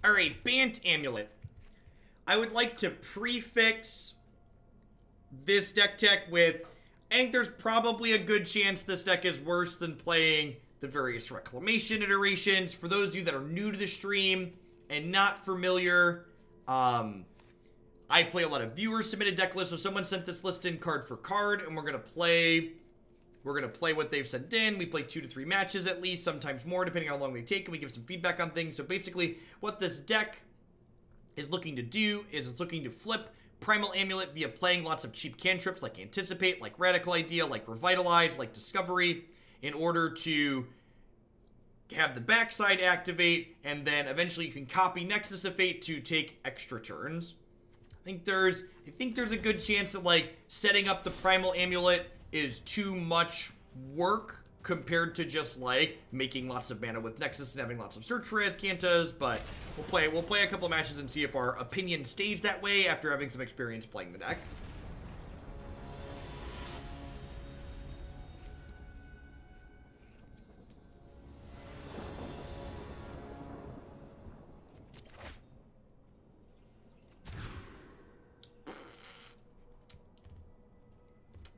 Alright, Bant Amulet. I would like to prefix this deck tech with, I think there's probably a good chance this deck is worse than playing the various Reclamation iterations. For those of you that are new to the stream and not familiar, I play a lot of viewer-submitted deck lists, so someone sent this list in card for card, and we're gonna play what they've sent in. We play 2 to 3 matches at least, sometimes more, depending on how long they take, and we give some feedback on things. So basically, what this deck is looking to do is it's looking to flip Primal Amulet via playing lots of cheap cantrips like Anticipate, like Radical Idea, like Revitalize, like Discovery, in order to have the backside activate, and then eventually you can copy Nexus of Fate to take extra turns. I think there's a good chance that, like, setting up the Primal Amulet is too much work compared to just, like, making lots of mana with Nexus and having lots of search for Azcantas, but we'll play a couple matches and see if our opinion stays that way after having some experience playing the deck.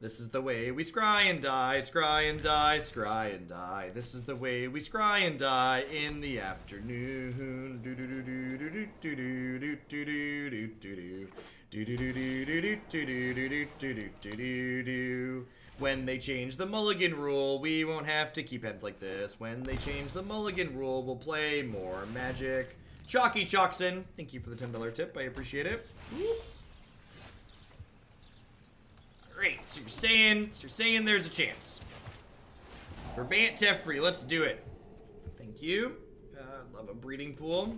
This is the way we scry and die, scry and die, scry and die. This is the way we scry and die in the afternoon. When they change the mulligan rule, we won't have to keep heads like this. When they change the mulligan rule, we'll play more Magic. Chalky Chalkson, thank you for the $10 tip. I appreciate it. Great, so you're saying there's a chance. For Bant Tefri, let's do it. Thank you. Love a breeding pool.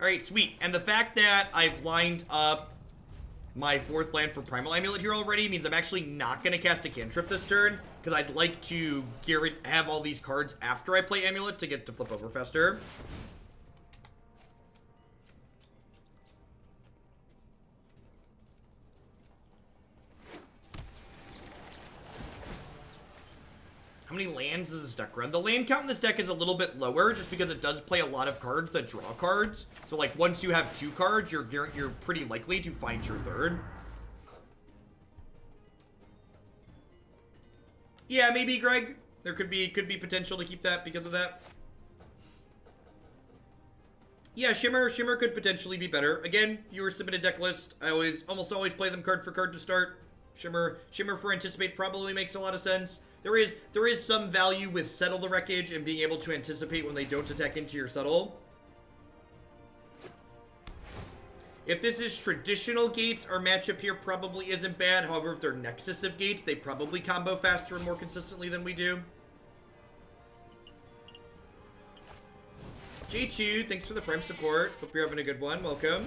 Alright, sweet. And the fact that I've lined up my 4th land for Primal Amulet here already means I'm actually not going to cast a cantrip this turn, because I'd like to have all these cards after I play Amulet to get to flip over faster. How many lands does this deck run? The land count in this deck is a little bit lower just because it does play a lot of cards that draw cards. So, like, once you have 2 cards, you're pretty likely to find your 3rd. Yeah, maybe, Greg. There could be potential to keep that because of that. Yeah, Shimmer could potentially be better. Again, viewer submitted deck list. I almost always play them card for card to start. Shimmer for Anticipate probably makes a lot of sense. There is some value with Settle the Wreckage and being able to anticipate when they don't attack into your Settle. If this is traditional gates, our matchup here probably isn't bad. However, if they're Nexus of gates, they probably combo faster and more consistently than we do. J2, thanks for the Prime support. Hope you're having a good one. Welcome.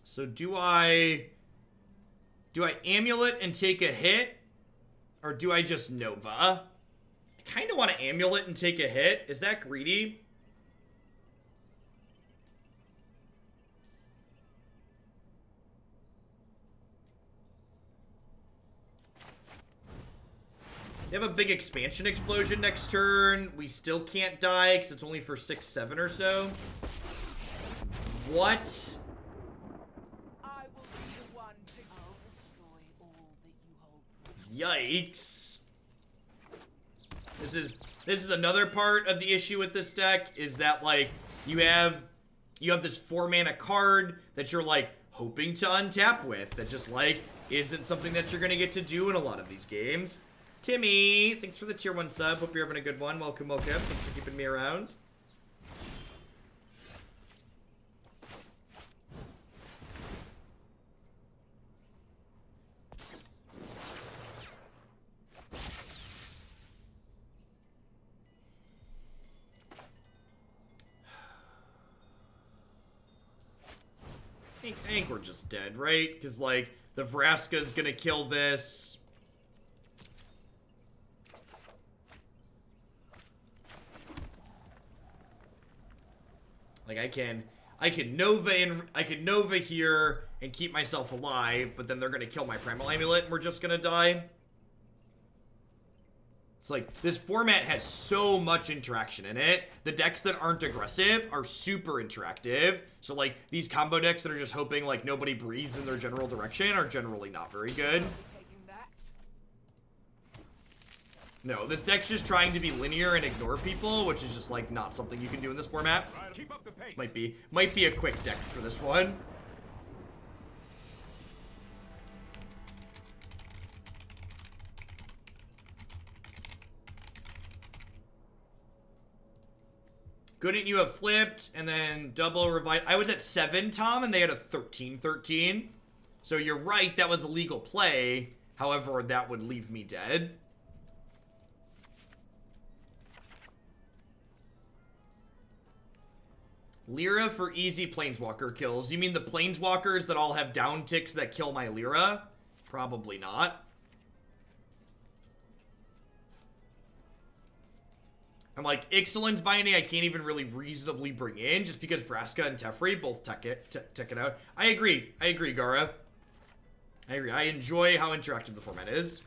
So do I Amulet and take a hit? Or do I just Nova? I kind of want to Amulet and take a hit. Is that greedy? They have a big expansion explosion next turn. We still can't die because it's only for 6-7 or so. What? Yikes. This is another part of the issue with this deck, is that, like, you have this 4-mana card that you're, like, hoping to untap with that just, like, isn't something that you're gonna get to do in a lot of these games. Timmy, thanks for the tier 1 sub. Hope you're having a good one. Welcome, welcome. Thanks for keeping me around. I think we're just dead, right? Because, like, the Vraska's gonna kill this. Like, I can Nova here and keep myself alive, but then they're gonna kill my Primal Amulet and we're just gonna die. It's like, this format has so much interaction in it. The decks that aren't aggressive are super interactive. So, like, these combo decks that are just hoping, like, nobody breathes in their general direction are generally not very good. No, this deck's just trying to be linear and ignore people, which is just, like, not something you can do in this format. Might be a quick deck for this one. Couldn't you have flipped and then double revive? I was at 7, Tom, and they had a 13-13. So you're right, that was a legal play. However, that would leave me dead. Lyra for easy Planeswalker kills. You mean the Planeswalkers that all have down ticks that kill my Lyra? Probably not. I'm like, Ixalan's binding I can't even really reasonably bring in just because Vraska and Teferi both tech it out. I agree, Gara. I agree. I enjoy how interactive the format is.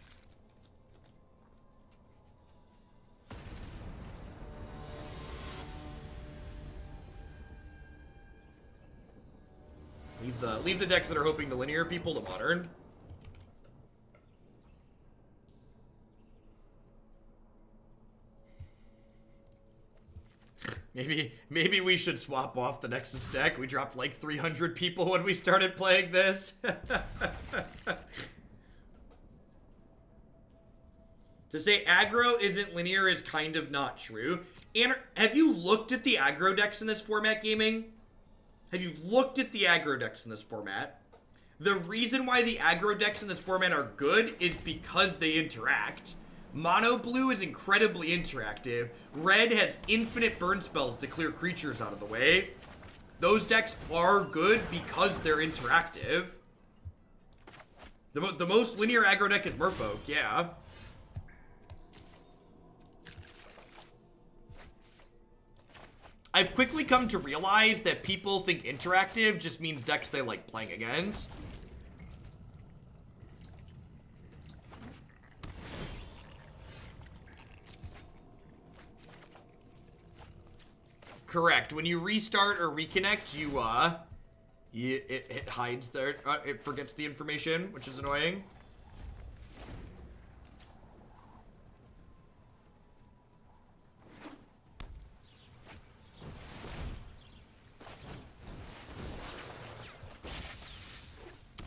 Leave the decks that are hoping to linear people to modern. Maybe we should swap off the Nexus deck. We dropped like 300 people when we started playing this. To say aggro isn't linear is kind of not true. And have you looked at the aggro decks in this format, gaming? Have you looked at the aggro decks in this format? The reason why the aggro decks in this format are good is because they interact. Mono blue is incredibly interactive. Red has infinite burn spells to clear creatures out of the way. Those decks are good because they're interactive. The most linear aggro deck is Merfolk, yeah. I've quickly come to realize that people think interactive just means decks they like playing against. Correct. When you restart or reconnect, it hides there. It forgets the information, which is annoying.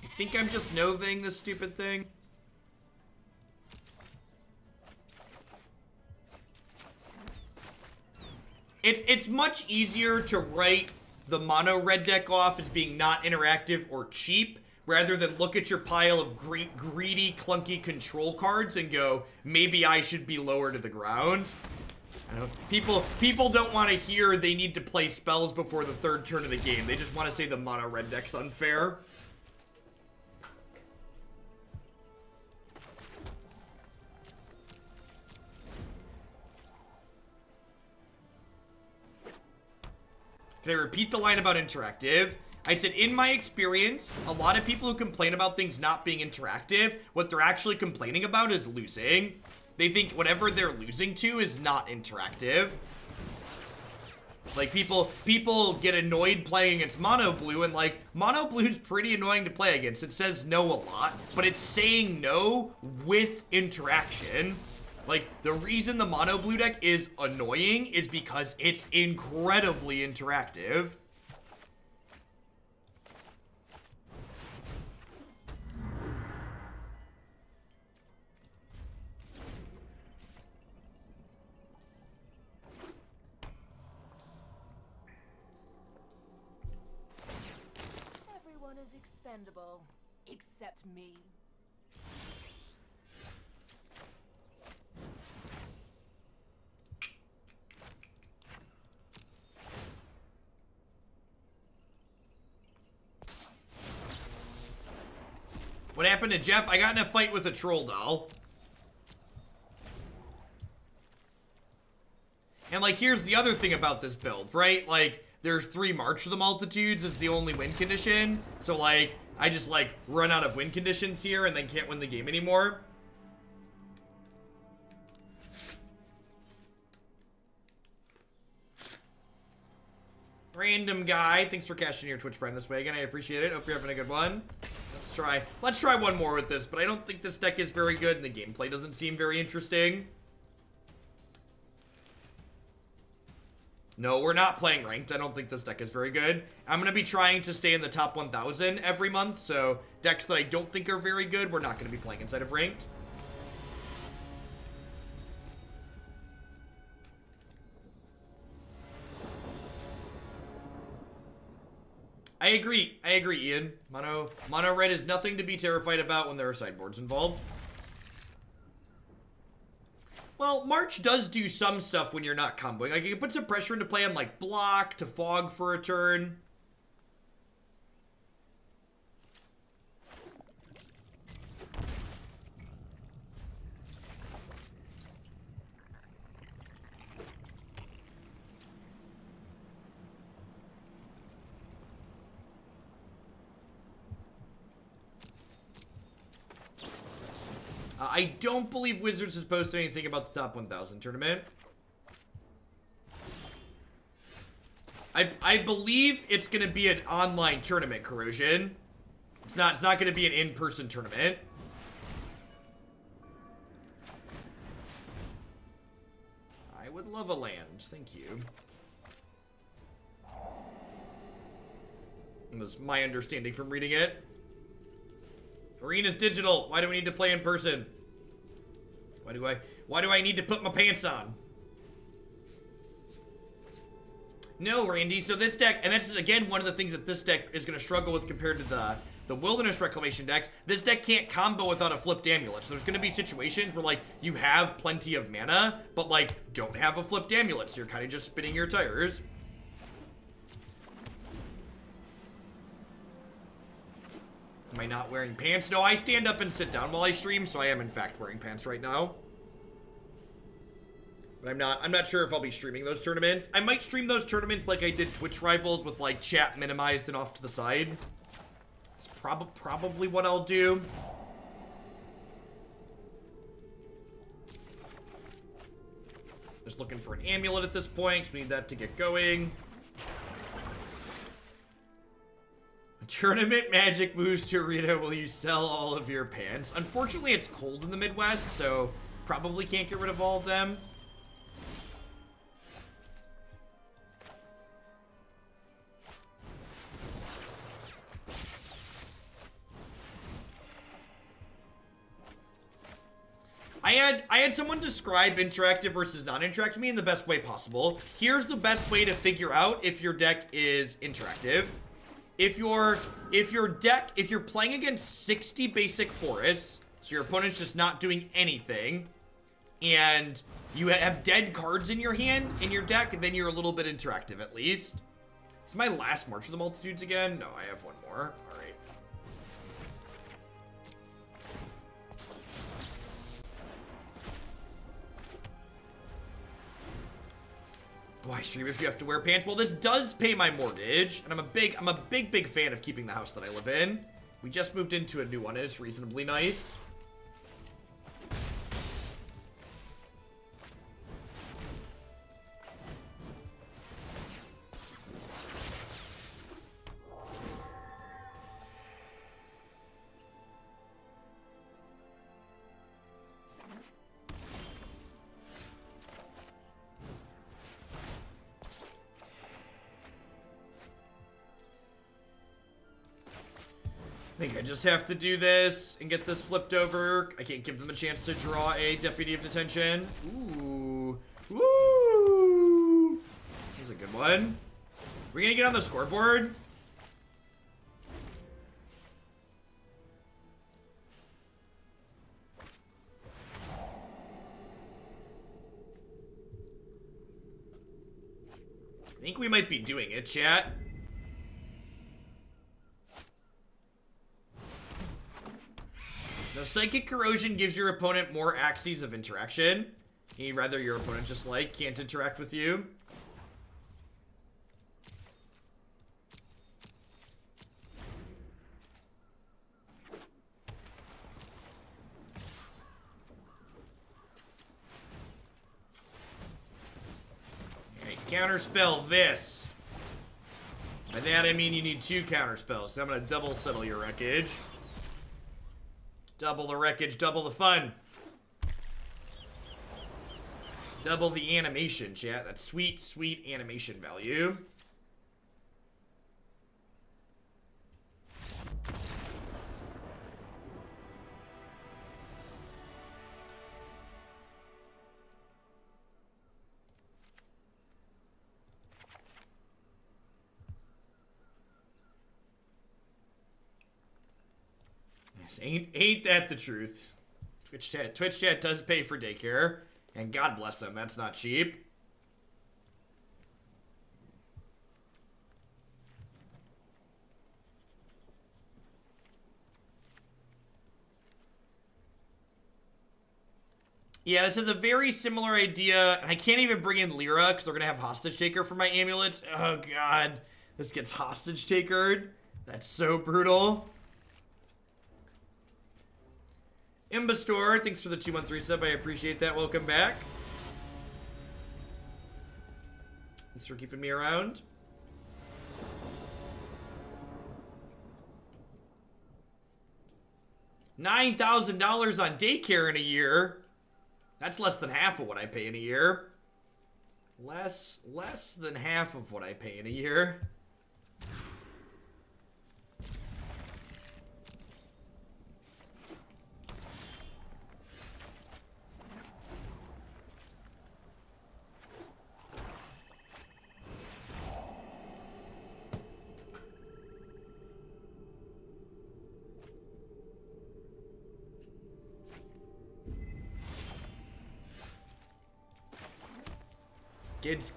I think I'm just novaing this stupid thing. It's much easier to write the mono red deck off as being not interactive or cheap, rather than look at your pile of greedy, clunky control cards and go, maybe I should be lower to the ground. I don't know. People don't want to hear they need to play spells before the third turn of the game. They just want to say the mono red deck's unfair. Can I repeat the line about interactive? I said, in my experience, a lot of people who complain about things not being interactive, what they're actually complaining about is losing. They think whatever they're losing to is not interactive. Like, people get annoyed playing against mono blue, and like, mono blue's pretty annoying to play against. It says no a lot, but it's saying no with interaction. Like, the reason the mono blue deck is annoying is because it's incredibly interactive. Everyone is expendable, except me. What happened to Jeff? I got in a fight with a troll doll. And, like, here's the other thing about this build, right? Like, there's 3 March of the Multitudes as the only win condition. So, like, I just, like, run out of win conditions here and then can't win the game anymore. Random guy, thanks for cashing your Twitch Prime this way again. I appreciate it. Hope you're having a good one. Let's try one more with this, but I don't think this deck is very good and the gameplay doesn't seem very interesting. No, we're not playing ranked. I don't think this deck is very good. I'm going to be trying to stay in the top 1,000 every month, so decks that I don't think are very good, we're not going to be playing inside of ranked. I agree, Ian. Mono red is nothing to be terrified about when there are sideboards involved. Well, March does do some stuff when you're not comboing. Like, you can put some pressure into play on, like, block to fog for a turn. I don't believe Wizards has posted anything about the top 1,000 tournament. I believe it's going to be an online tournament, Corrosion. It's not going to be an in-person tournament. I would love a land. Thank you. That was my understanding from reading it. Arena's digital. Why do we need to play in person? Why do I need to put my pants on? No, Randy. So this deck, and that's again one of the things that this deck is going to struggle with compared to the Wilderness Reclamation decks. This deck can't combo without a flipped amulet. So there's going to be situations where, like, you have plenty of mana, but, like, don't have a flipped amulet. So you're kind of just spinning your tires. Am I not wearing pants? No, I stand up and sit down while I stream, so I am in fact wearing pants right now. But I'm not sure if I'll be streaming those tournaments. I might stream those tournaments like I did Twitch Rivals with, like, chat minimized and off to the side. It's probably what I'll do. Just looking for an amulet at this point, 'cause we need that to get going. Tournament Magic moves to Arena. Will you sell all of your pants? Unfortunately, it's cold in the Midwest, so probably can't get rid of all of them. I had someone describe interactive versus non-interactive to me in the best way possible. Here's the best way to figure out if your deck is interactive. If you're playing against 60 basic forests, so your opponent's just not doing anything, and you have dead cards in your hand, in your deck, then you're a little bit interactive at least. It's my last March of the Multitudes again? No, I have one more. All right. Why stream if you have to wear pants? Well, this does pay my mortgage, and I'm a big fan of keeping the house that I live in. We just moved into a new one, and it's reasonably nice. I think I just have to do this and get this flipped over. I can't give them a chance to draw a Deputy of Detention. Ooh. Woo! That's a good one. We're gonna get on the scoreboard. I think we might be doing it, chat. Now, Psychic Corrosion gives your opponent more axes of interaction. Rather, your opponent just, like, can't interact with you. Alright, counterspell this. By that, I mean you need 2 counterspells. So I'm going to double Settle your Wreckage. Double the wreckage, double the fun. Double the animation, chat. That's sweet, sweet animation value. Ain't that the truth? Twitch chat does pay for daycare, and God bless them, that's not cheap. Yeah, this is a very similar idea, and I can't even bring in Lyra, because they're going to have Hostage Taker for my amulets. Oh God, this gets Hostage Takered. That's so brutal. Imbastor, thanks for the 213 sub. I appreciate that. Welcome back. Thanks for keeping me around. $9,000 on daycare in a year. That's less than half of what I pay in a year. Less than half of what I pay in a year.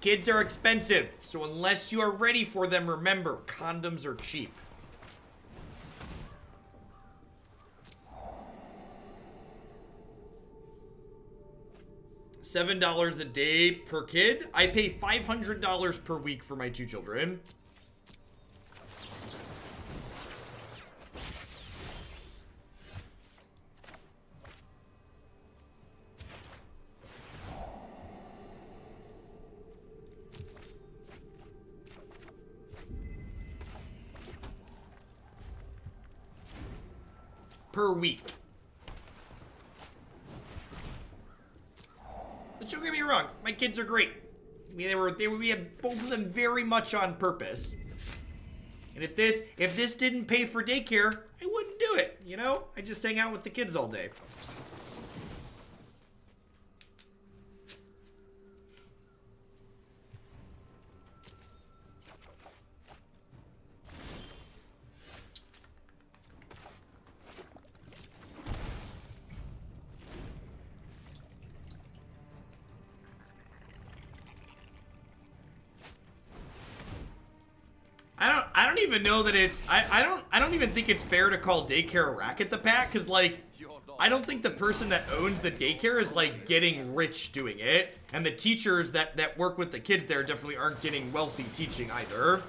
Kids are expensive, so unless you are ready for them, remember, condoms are cheap. $7 a day per kid. I pay $500 per week for my 2 children. Per week. But don't get me wrong, my kids are great. I mean, we have both of them very much on purpose. And if this didn't pay for daycare, I wouldn't do it, you know? I just hang out with the kids all day. I don't even know that it's I don't even think it's fair to call daycare a racket the pack, because like I don't think the person that owns the daycare is like getting rich doing it, and the teachers that work with the kids there definitely aren't getting wealthy teaching either.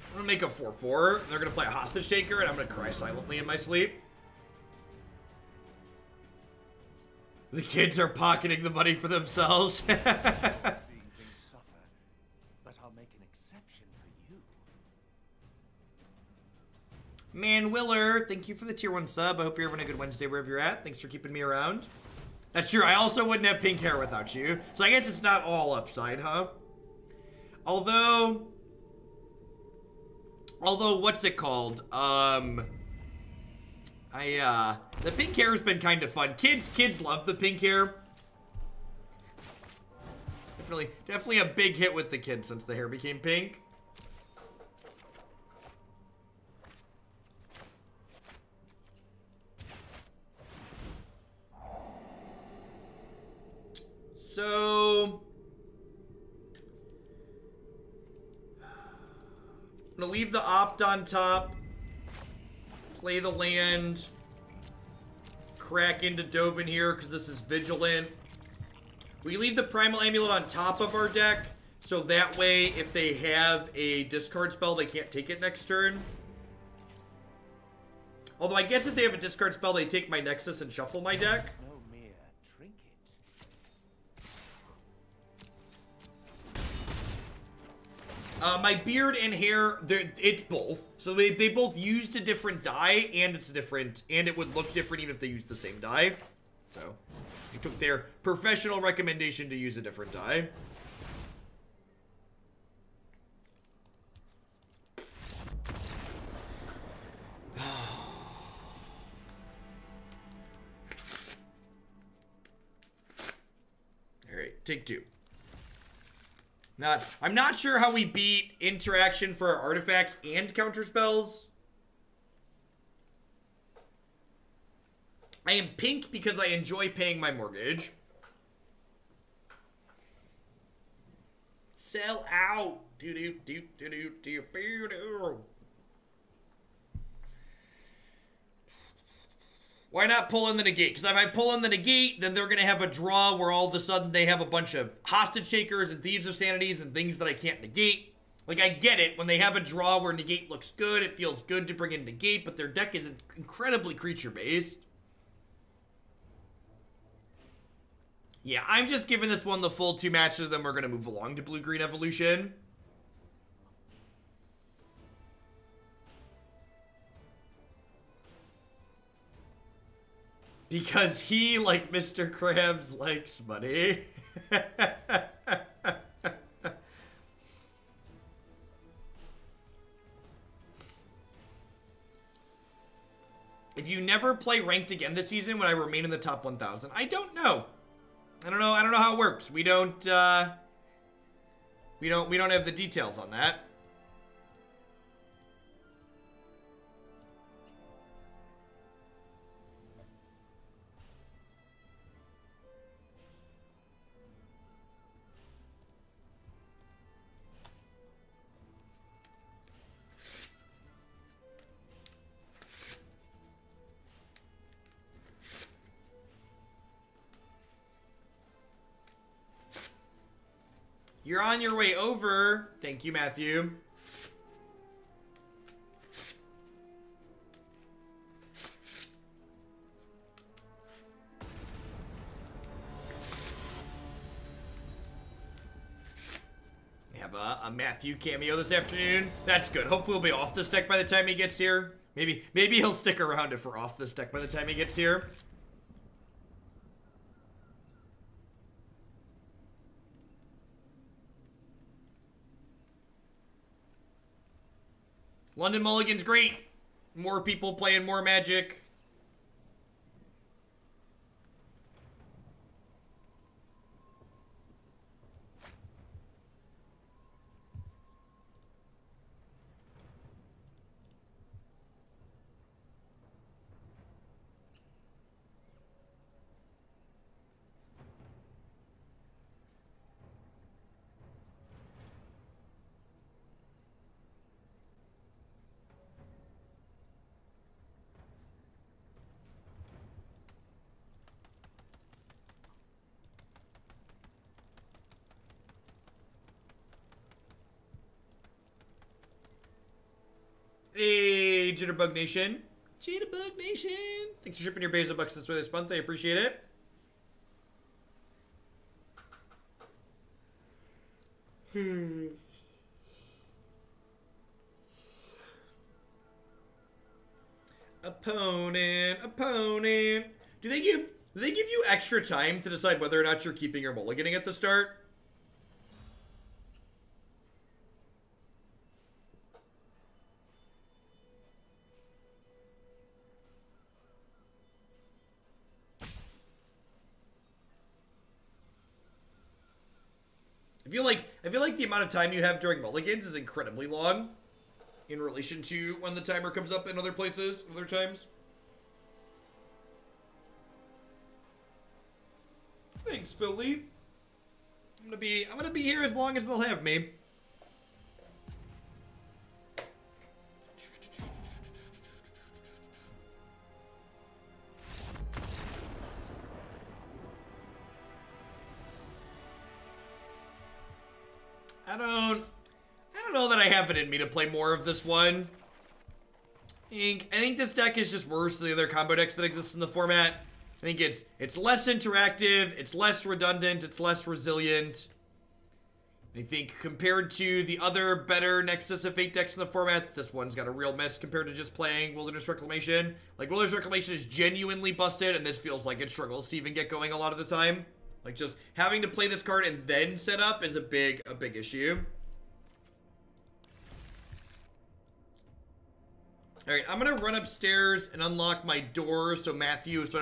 I'm gonna make a 4/4. They're gonna play a Hostage Taker, and I'm gonna cry silently in my sleep. The kids are pocketing the money for themselves. Seeing things suffer, but I'll make an exception for you. Man Willer, thank you for the tier 1 sub. I hope you're having a good Wednesday wherever you're at. Thanks for keeping me around. That's true. I also wouldn't have pink hair without you. So I guess it's not all upside, huh? Although, what's it called? The pink hair has been kind of fun. Kids love the pink hair. Definitely a big hit with the kids since the hair became pink. so I'm gonna leave the Opt on top, play the land, crack into Dovin here because this is Vigilant. We leave the Primal Amulet on top of our deck, so that way if they have a discard spell, they can't take it next turn. Although I guess if they have a discard spell, they take my Nexus and shuffle my deck. No mere trinket. My beard and hair, it's both. So they both used a different die, and it's different, and it would look different even if they used the same die. So, they took their professional recommendation to use a different die. Alright, take two. I'm not sure how we beat interaction for our artifacts and counter spells. I am pink because I enjoy paying my mortgage. Sell out. Why not pull in the Negate? Because if I pull in the Negate, then they're going to have a draw where all of a sudden they have a bunch of Hostage Shakers and Thieves of Sanities and things that I can't negate. Like, I get it. When they have a draw where Negate looks good, it feels good to bring in Negate, but their deck is incredibly creature-based. Yeah, I'm just giving this one the full 2 matches, then we're going to move along to Blue-Green Evolution. Because he, like Mr. Krabs, likes money. If you never play ranked again this season, would I remain in the top 1,000? I don't know. I don't know how it works. We don't have the details on that. You're on your way over. Thank you, Matthew. We have a Matthew cameo this afternoon. That's good. Hopefully we'll be off this deck by the time he gets here. Maybe he'll stick around if we're off this deck by the time he gets here. London Mulligan's great. More people playing more Magic. Hey, Jitterbug Nation. Jitterbug Nation. Thanks for shipping your Basil Bucks this way this month. I appreciate it. Opponent. Do they give you extra time to decide whether or not you're keeping or mulliganing at the start? I feel like the amount of time you have during mulligans is incredibly long in relation to when the timer comes up in other places, other times. Thanks, Philly. I'm gonna be here as long as they'll have me. I don't know that I have it in me to play more of this one. I think this deck is just worse than the other combo decks that exist in the format. I think it's less interactive, it's less redundant, it's less resilient. I think compared to the other better Nexus of Fate decks in the format, this one's got a real miss compared to just playing Wilderness Reclamation. Like, Wilderness Reclamation is genuinely busted, and this feels like it struggles to even get going a lot of the time. Like, just having to play this card and then set up is a big issue. Alright, I'm gonna run upstairs and unlock my door so Matthew, so